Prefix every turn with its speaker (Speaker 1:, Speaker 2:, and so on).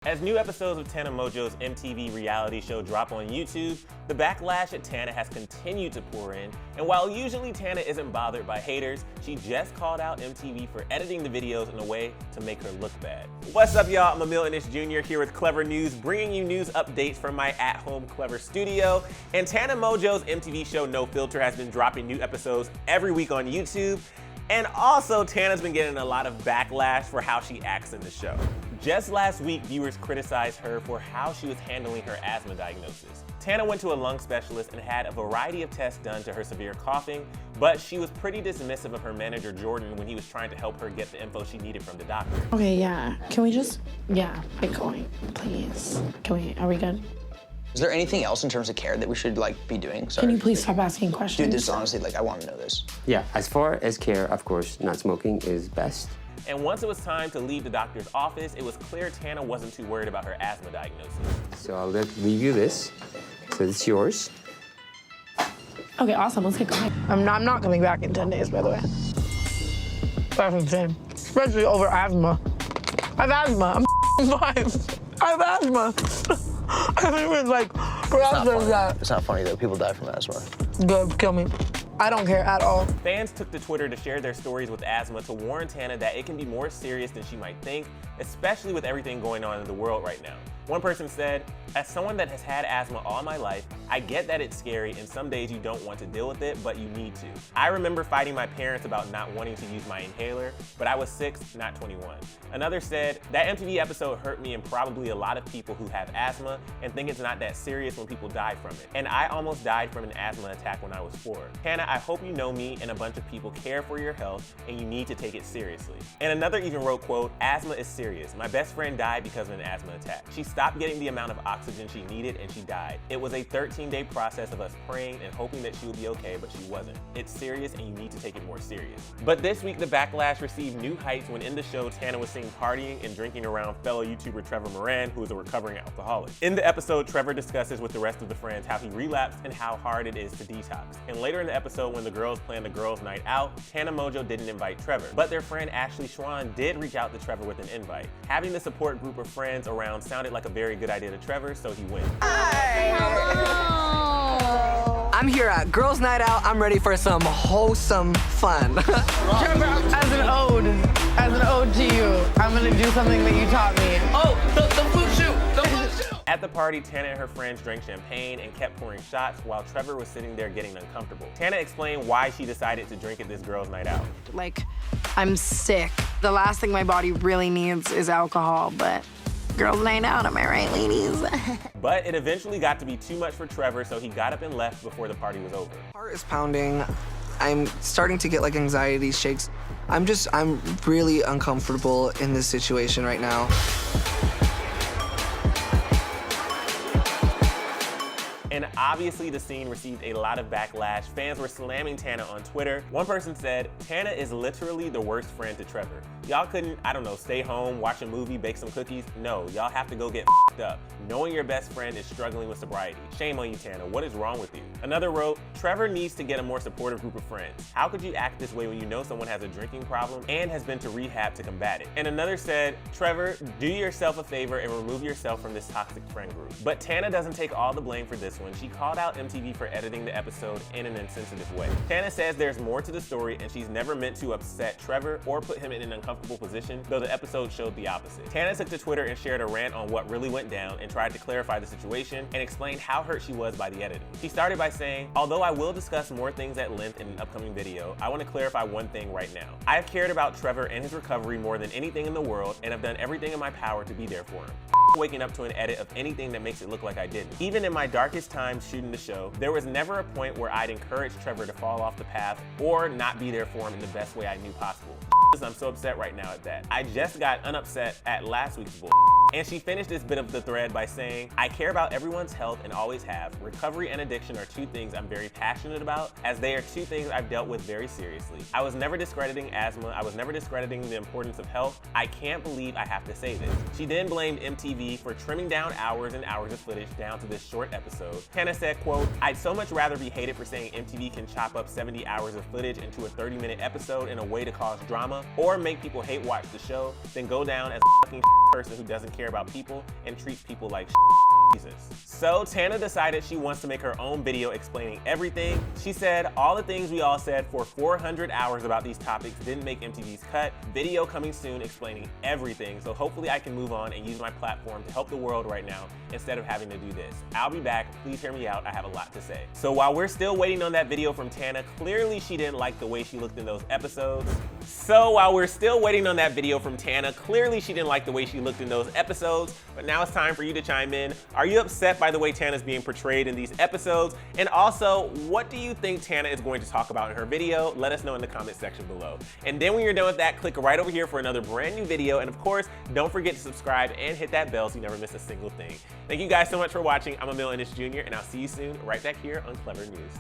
Speaker 1: As new episodes of Tana Mongeau's MTV reality show drop on YouTube, the backlash at Tana has continued to pour in, and while usually Tana isn't bothered by haters, she just called out MTV for editing the videos in a way to make her look bad. What's up, y'all? I'm Emil Ennis Jr. here with Clevver News, bringing you news updates from my at-home Clevver studio. And Tana Mongeau's MTV show Nofilter has been dropping new episodes every week on YouTube. And also, Tana's been getting a lot of backlash for how she acts in the show. Just last week, viewers criticized her for how she was handling her asthma diagnosis. Tana went to a lung specialist and had a variety of tests done to her severe coughing, but she was pretty dismissive of her manager, Jordan, when he was trying to help her get the info she needed from the doctor.
Speaker 2: Okay, yeah. Can we just, get going, please? Are we good?
Speaker 3: Is there anything else in terms of care that we should be doing? Sorry.
Speaker 2: Can you please stop asking questions?
Speaker 3: Dude, this is honestly, I want to know this.
Speaker 4: Yeah, as far as care, of course, not smoking is best.
Speaker 1: And once it was time to leave the doctor's office, it was clear Tana wasn't too worried about her asthma diagnosis.
Speaker 4: So I'll review this. So it's yours.
Speaker 2: Okay, awesome. Let's get going. I'm not coming back in 10 days, by the way. That's insane. Especially over asthma. I have asthma. I'm fine. I have asthma. I don't even process that.
Speaker 3: It's not funny though. People die from asthma.
Speaker 2: Good, kill me. I don't care at all.
Speaker 1: Fans took to Twitter to share their stories with asthma to warn Tana that it can be more serious than she might think, especially with everything going on in the world right now. One person said, "As someone that has had asthma all my life, I get that it's scary and some days you don't want to deal with it, but you need to. I remember fighting my parents about not wanting to use my inhaler, but I was 6, not 21. Another said, "That MTV episode hurt me and probably a lot of people who have asthma and think it's not that serious when people die from it. And I almost died from an asthma attack when I was 4. Tana, I hope you know me and a bunch of people care for your health and you need to take it seriously." And another even wrote, quote, "Asthma is serious. My best friend died because of an asthma attack. She stopped getting the amount of oxygen she needed and she died. It was a 13-day process of us praying and hoping that she would be okay, but she wasn't. It's serious and you need to take it more serious." But this week, the backlash received new heights when in the show, Tana was seen partying and drinking around fellow YouTuber Clevver Moran, who is a recovering alcoholic. In the episode, Trevor discusses with the rest of the friends how he relapsed and how hard it is to detox. And later in the episode, when the girls planned the girls' night out, Tana Mongeau didn't invite Trevor, but their friend Ashley Schwan did reach out to Trevor with an invite. Having the support group of friends around sounded like a very good idea to Trevor, so he went.
Speaker 5: I'm here at Girls Night Out. I'm ready for some wholesome fun.
Speaker 2: Trevor, as an ode to you, I'm gonna do something that you taught me.
Speaker 5: Oh, the food shoot, the food shoot.
Speaker 1: At the party, Tana and her friends drank champagne and kept pouring shots while Trevor was sitting there getting uncomfortable. Tana explained why she decided to drink at this girls' night out.
Speaker 2: I'm sick. The last thing my body really needs is alcohol, but girls' night out, am I right, ladies?
Speaker 1: But it eventually got to be too much for Trevor, so he got up and left before the party was over.
Speaker 5: Heart is pounding. I'm starting to get anxiety shakes. I'm really uncomfortable in this situation right now.
Speaker 1: And obviously the scene received a lot of backlash. Fans were slamming Tana on Twitter. One person said, "Tana is literally the worst friend to Trevor. Y'all couldn't, stay home, watch a movie, bake some cookies? No, y'all have to go get f***ed up. Knowing your best friend is struggling with sobriety. Shame on you, Tana. What is wrong with you?" Another wrote, "Trevor needs to get a more supportive group of friends. How could you act this way when you know someone has a drinking problem and has been to rehab to combat it?" And another said, "Trevor, do yourself a favor and remove yourself from this toxic friend group." But Tana doesn't take all the blame for this one. She called out MTV for editing the episode in an insensitive way. Tana says there's more to the story and she's never meant to upset Trevor or put him in an uncomfortable position, though the episode showed the opposite. Tana took to Twitter and shared a rant on what really went down and tried to clarify the situation and explained how hurt she was by the editing. She started by saying, "Although I will discuss more things at length in an upcoming video, I want to clarify one thing right now. I have cared about Trevor and his recovery more than anything in the world and have done everything in my power to be there for him. Waking up to an edit of anything that makes it look like I didn't. Even in my darkest times shooting the show, there was never a point where I'd encourage Trevor to fall off the path or not be there for him in the best way I knew possible. I'm so upset right now at that. I just got unupset at last week's bull." And she finished this bit of the thread by saying, "I care about everyone's health and always have. Recovery and addiction are two things I'm very passionate about, as they are two things I've dealt with very seriously. I was never discrediting asthma. I was never discrediting the importance of health. I can't believe I have to say this." She then blamed MTV for trimming down hours and hours of footage down to this short episode. Tana said, quote, "I'd so much rather be hated for saying MTV can chop up 70 hours of footage into a 30-minute episode in a way to cause drama or make people hate watch the show than go down as a fucking person who doesn't care care about people and treat people like Jesus. So Tana decided she wants to make her own video explaining everything. She said, all the things we all said for 400 hours about these topics didn't make MTV's cut. Video coming soon explaining everything. So hopefully I can move on and use my platform to help the world right now instead of having to do this. I'll be back. Please hear me out. I have a lot to say. So while we're still waiting on that video from Tana, clearly she didn't like the way she looked in those episodes. But now it's time for you to chime in. Are you upset by the way Tana's being portrayed in these episodes? And also, what do you think Tana is going to talk about in her video? Let us know in the comment section below. And then when you're done with that, click right over here for another brand new video. And of course, don't forget to subscribe and hit that bell so you never miss a single thing. Thank you guys so much for watching. I'm Emil Ennis Jr. and I'll see you soon right back here on Clevver News.